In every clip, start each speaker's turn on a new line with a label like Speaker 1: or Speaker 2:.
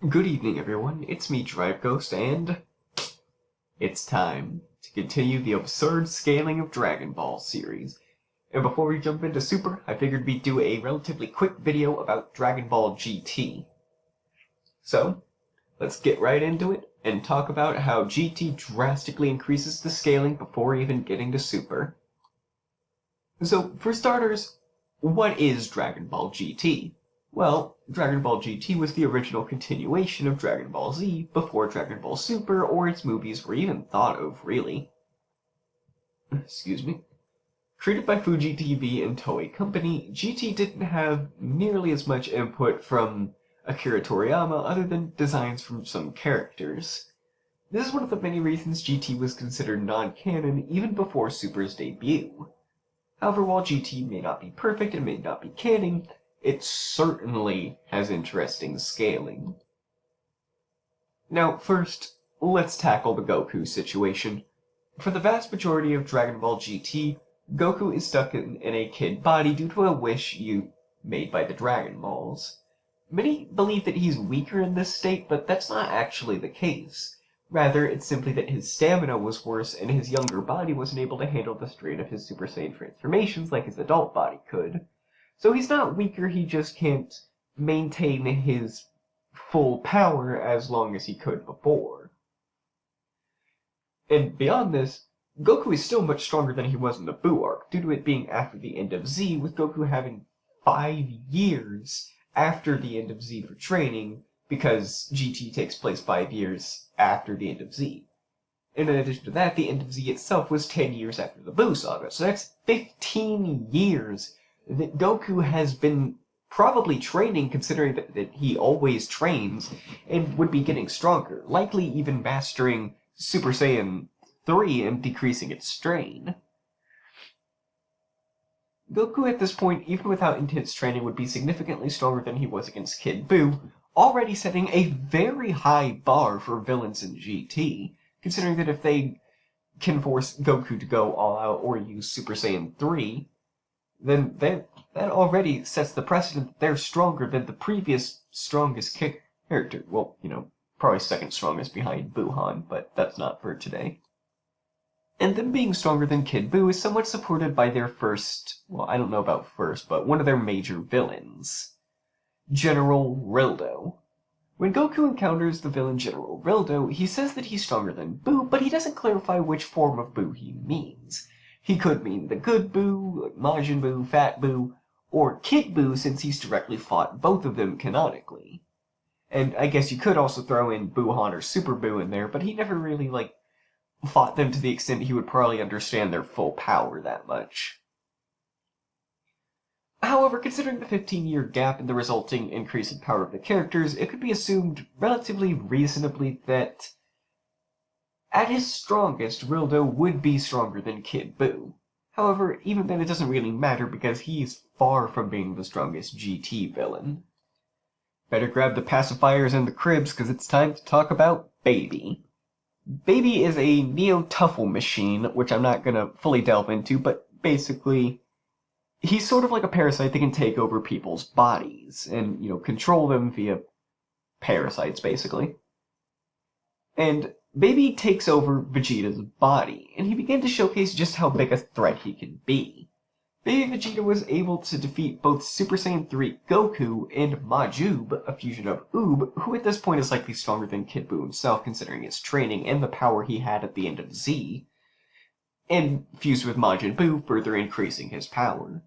Speaker 1: Good evening, everyone. It's me, Drive Ghost, and it's time to continue the absurd scaling of Dragon Ball series. And before we jump into Super, I figured we'd do a relatively quick video about Dragon Ball GT. So, let's get right into it and talk about how GT drastically increases the scaling before even getting to Super. So, for starters, what is Dragon Ball GT? Well, Dragon Ball GT was the original continuation of Dragon Ball Z before Dragon Ball Super or its movies were even thought of, really. Excuse me. Created by Fuji TV and Toei Company, GT didn't have nearly as much input from Akira Toriyama other than designs from some characters. This is one of the many reasons GT was considered non-canon even before Super's debut. However, while GT may not be perfect and may not be canon, it certainly has interesting scaling. Now, first, let's tackle the Goku situation. For the vast majority of Dragon Ball GT, Goku is stuck in a kid body due to a wish made by the Dragon Balls. Many believe that he's weaker in this state, but that's not actually the case. Rather, it's simply that his stamina was worse and his younger body wasn't able to handle the strain of his Super Saiyan transformations like his adult body could. So he's not weaker, he just can't maintain his full power as long as he could before. And beyond this, Goku is still much stronger than he was in the Buu arc, due to it being after the end of Z, with Goku having 5 years after the end of Z for training, because GT takes place 5 years after the end of Z. And in addition to that, the end of Z itself was 10 years after the Buu saga, so that's 15 years that Goku has been probably training, considering that he always trains, and would be getting stronger, likely even mastering Super Saiyan 3 and decreasing its strain. Goku at this point, even without intense training, would be significantly stronger than he was against Kid Buu, already setting a very high bar for villains in GT, considering that if they can force Goku to go all out or use Super Saiyan 3, then that already sets the precedent that they're stronger than the previous strongest character. Well, probably second strongest behind Buhan, but that's not for today. And them being stronger than Kid Buu is somewhat supported by their first, well, I don't know about first, but one of their major villains, General Rildo. When Goku encounters the villain General Rildo, he says that he's stronger than Buu, but he doesn't clarify which form of Buu he means. He could mean the good Buu, like Majin Buu, Fat Buu, or Kid Buu since he's directly fought both of them canonically. And I guess you could also throw in Buhan or Super Buu in there, but he never really, fought them to the extent he would probably understand their full power that much. However, considering the 15-year gap and the resulting increase in power of the characters, it could be assumed relatively reasonably that at his strongest, Rildo would be stronger than Kid Buu. However, even then it doesn't really matter because he's far from being the strongest GT villain. Better grab the pacifiers and the cribs because it's time to talk about Baby. Baby is a neo-tuffle machine, which I'm not going to fully delve into, but basically, he's sort of like a parasite that can take over people's bodies and, control them via parasites, basically. And Baby takes over Vegeta's body, and he began to showcase just how big a threat he can be. Baby Vegeta was able to defeat both Super Saiyan 3 Goku and Majub, a fusion of Oob, who at this point is likely stronger than Kid Buu himself considering his training and the power he had at the end of Z, and fused with Majin Buu, further increasing his power.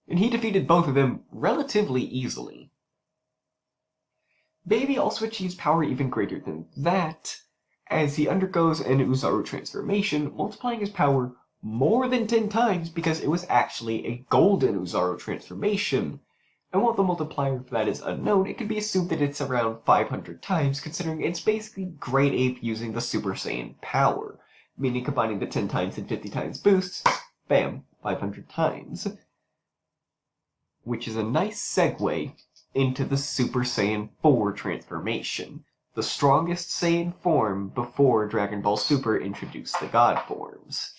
Speaker 1: And he defeated both of them relatively easily. Baby also achieves power even greater than that, as he undergoes an Oozaru transformation, multiplying his power more than 10 times because it was actually a golden Oozaru transformation. And while the multiplier for that is unknown, it can be assumed that it's around 500 times, considering it's basically Great Ape using the Super Saiyan power, meaning combining the 10 times and 50 times boosts, bam, 500 times. Which is a nice segue into the Super Saiyan 4 transformation, the strongest Saiyan form before Dragon Ball Super introduced the God forms.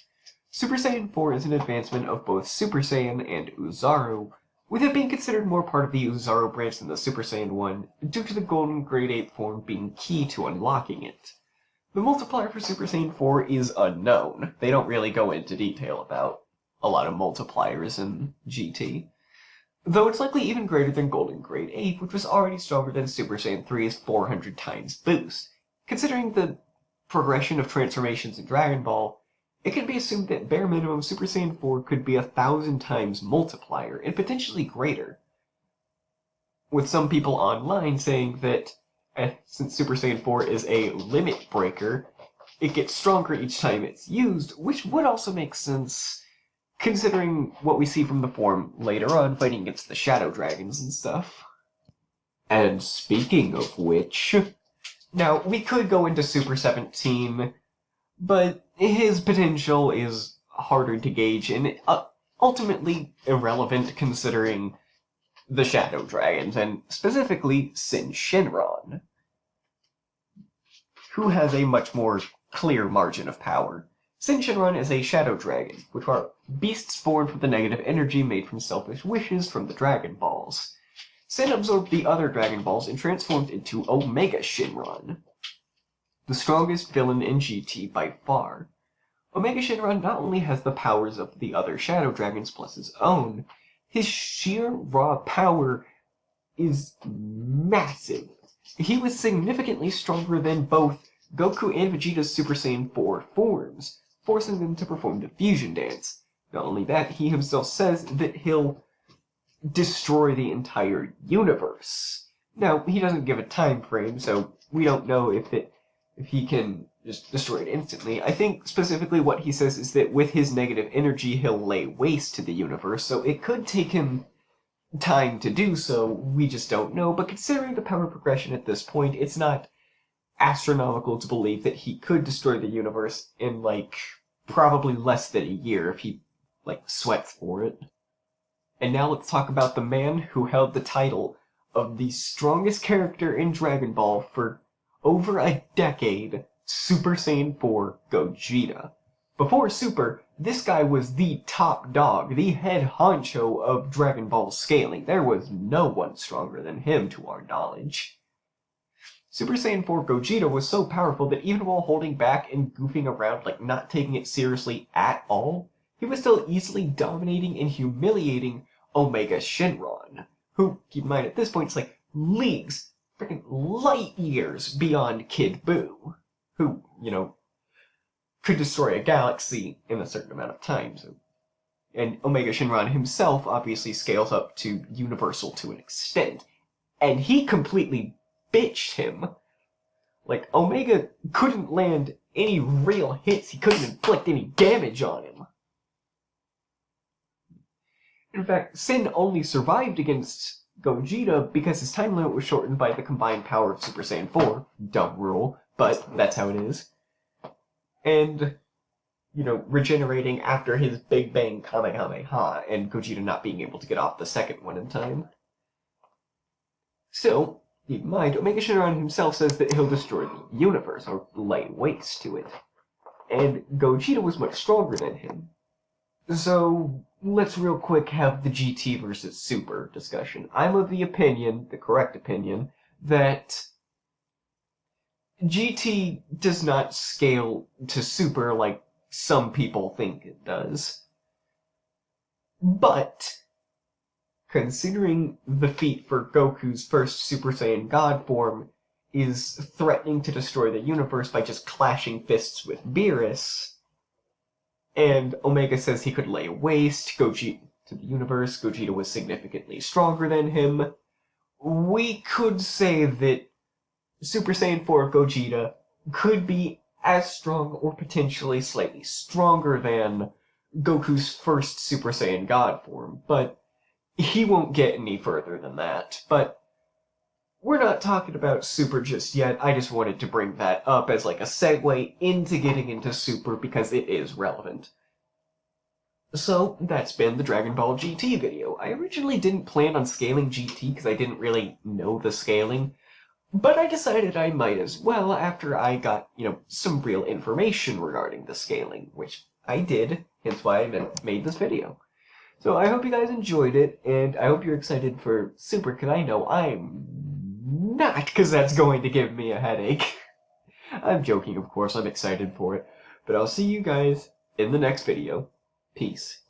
Speaker 1: Super Saiyan 4 is an advancement of both Super Saiyan and Oozaru, with it being considered more part of the Uzaro branch than the Super Saiyan 1, due to the Golden Grade 8 form being key to unlocking it. The multiplier for Super Saiyan 4 is unknown. They don't really go into detail about a lot of multipliers in GT. Though it's likely even greater than Golden Grade 8, which was already stronger than Super Saiyan 3's 400 times boost. Considering the progression of transformations in Dragon Ball, it can be assumed that bare minimum Super Saiyan 4 could be 1,000 times multiplier, and potentially greater. With some people online saying that since Super Saiyan 4 is a limit breaker, it gets stronger each time it's used, which would also make sense considering what we see from the form later on fighting against the Shadow Dragons and stuff. And speaking of which, now we could go into Super 17, but his potential is harder to gauge and ultimately irrelevant considering the Shadow Dragons, and specifically Shinran, who has a much more clear margin of power. Shinran is a Shadow Dragon, which are beasts born from the negative energy made from selfish wishes from the Dragon Balls. Sin absorbed the other Dragon Balls and transformed into Omega Shinran, the strongest villain in GT by far. Omega Shinran not only has the powers of the other Shadow Dragons plus his own, his sheer raw power is massive. He was significantly stronger than both Goku and Vegeta's Super Saiyan 4 forms, forcing them to perform the fusion dance. Not only that, he himself says that he'll destroy the entire universe. Now, he doesn't give a time frame, so we don't know if he can just destroy it instantly. I think specifically what he says is that with his negative energy, he'll lay waste to the universe, so it could take him time to do so, we just don't know. But considering the power progression at this point, it's not astronomical to believe that he could destroy the universe in, probably less than a year if he, sweats for it. And now let's talk about the man who held the title of the strongest character in Dragon Ball for over a decade, Super Saiyan 4 Gogeta. Before Super, this guy was the top dog, the head honcho of Dragon Ball scaling. There was no one stronger than him to our knowledge. Super Saiyan 4 Gogeta was so powerful that even while holding back and goofing around, not taking it seriously at all, he was still easily dominating and humiliating Omega Shinran, who, keep in mind at this point, is leagues, freaking light years beyond Kid Buu, who, could destroy a galaxy in a certain amount of time. And Omega Shinran himself obviously scales up to Universal to an extent, and he completely bitched him. Omega couldn't land any real hits, he couldn't inflict any damage on him. In fact, Sin only survived against Gogeta because his time limit was shortened by the combined power of Super Saiyan 4. Dumb rule, but that's how it is. And, regenerating after his Big Bang Kamehameha, and Gogeta not being able to get off the second one in time. Still, keep in mind, Omega Shinran himself says that he'll destroy the universe, or lay waste to it. And Gogeta was much stronger than him. So, let's real quick have the GT versus Super discussion. I'm of the opinion, the correct opinion, that GT does not scale to Super like some people think it does. But, considering the feat for Goku's first Super Saiyan God form is threatening to destroy the universe by just clashing fists with Beerus, and Omega says he could lay waste to the universe, Gogeta was significantly stronger than him, we could say that Super Saiyan 4 Gogeta could be as strong or potentially slightly stronger than Goku's first Super Saiyan God form, but he won't get any further than that. But we're not talking about Super just yet. I just wanted to bring that up as a segue into getting into Super because it is relevant. So, that's been the Dragon Ball GT video. I originally didn't plan on scaling GT because I didn't really know the scaling, but I decided I might as well after I got, some real information regarding the scaling, which I did, hence why I made this video. So I hope you guys enjoyed it, and I hope you're excited for Super, because I know I'm not, because that's going to give me a headache. I'm joking, of course, I'm excited for it. But I'll see you guys in the next video. Peace.